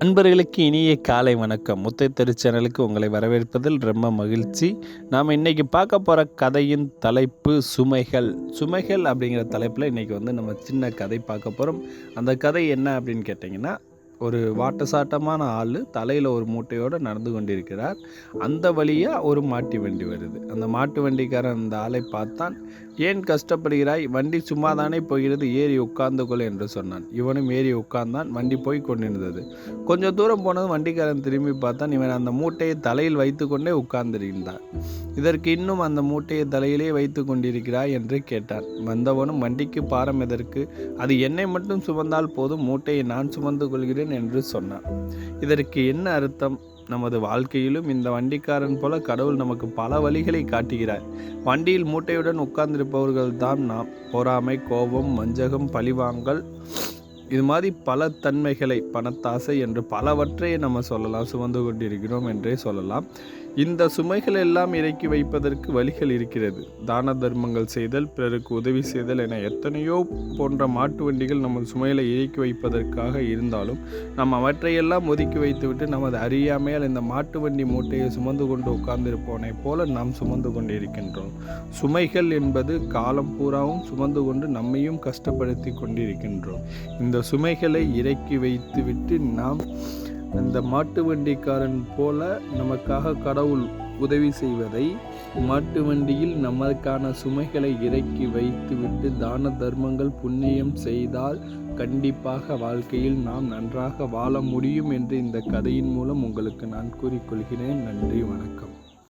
நண்பர்களுக்கு இனிய காலை வணக்கம். முத்தை தெரு சேனலுக்கு உங்களை வரவேற்பதில் ரொம்ப மகிழ்ச்சி. நாம் இன்றைக்கி பார்க்க போகிற கதையின் தலைப்பு சுமைகள். சுமைகள் அப்படிங்கிற தலைப்பில் இன்றைக்கி நம்ம சின்ன கதை பார்க்க போகிறோம். அந்த கதை என்ன அப்படின்னு கேட்டிங்கன்னா, ஒரு வாட்டசாட்டமான ஆள் தலையில் ஒரு மூட்டையோடு நடந்து கொண்டிருக்கிறார். அந்த வழியாக ஒரு மாட்டு வண்டி வருது. அந்த மாட்டு வண்டிக்காரன் அந்த ஆளை பார்த்தான். ஏன் கஷ்டப்படுகிறாய்? வண்டி சும்மாதானே போகிறது, ஏறி உட்கார்ந்து கொள் என்று சொன்னான். இவனும் ஏறி உட்கார்ந்தான். வண்டி போய் கொண்டிருந்தது. கொஞ்சம் தூரம் போனதும் வண்டிக்காரன் திரும்பி பார்த்தான். இவன் அந்த மூட்டையை தலையில் வைத்து கொண்டே உட்கார்ந்திருந்தான். இதற்கு இன்னும் அந்த மூட்டையை தலையிலே வைத்து கொண்டிருக்கிறாய் என்று கேட்டான். வந்தவனும், வண்டிக்கு பாரம் எதற்கு? அது என்னை மட்டும் சுமந்தால் போதும், மூட்டையை நான் சுமந்து கொள்கிறேன் என்று சொன்னான். இதற்கு என்ன அர்த்தம்? நமது வாழ்க்கையிலும் இந்த வண்டிக்காரன் போல கடவுள் நமக்கு பல வழிகளை காட்டுகிறார். வண்டியில் மூட்டையுடன் உட்கார்ந்திருப்பவர்கள் தான் நாம். பொறாமை, கோபம், வஞ்சகம், பழிவாங்கல், இது மாதிரி பல தன்மைகளை, பணத்தாசை என்று பலவற்றை நம்ம சொல்லலாம், சுமந்து கொண்டிருக்கிறோம் என்றே சொல்லலாம். இந்த சுமைகள் எல்லாம் இறக்கி வைப்பதற்கு வழிகள் இருக்கிறது. தான தர்மங்கள் செய்தல், பிறருக்கு உதவி செய்தல் என எத்தனையோ போன்ற மாட்டு வண்டிகள் நம்ம சுமைகளை இறக்கி வைப்பதற்காக இருந்தாலும் நம்ம அவற்றையெல்லாம் ஒதுக்கி வைத்துவிட்டு நமது அறியாமையால் இந்த மாட்டு வண்டி மூட்டையை சுமந்து கொண்டு உட்கார்ந்திருப்போனை போல நாம் சுமந்து கொண்டு இருக்கின்றோம். சுமைகள் என்பது காலம் பூராவும் சுமந்து கொண்டு நம்மையும் கஷ்டப்படுத்தி கொண்டிருக்கின்றோம். இந்த சுமைகளை இறக்கி வைத்துவிட்டு நாம் அந்த மாட்டு வண்டிக்காரன் போல நமக்காக கடவுள் உதவி செய்வதை, மாட்டு வண்டியில் நமக்கான சுமைகளை இறக்கி வைத்துவிட்டு தான தர்மங்கள், புண்ணியம் செய்தால் கண்டிப்பாக வாழ்க்கையில் நாம் நன்றாக வாழ முடியும் என்று இந்த கதையின் மூலம் உங்களுக்கு நான் கூறிக்கொள்கிறேன். நன்றி, வணக்கம்.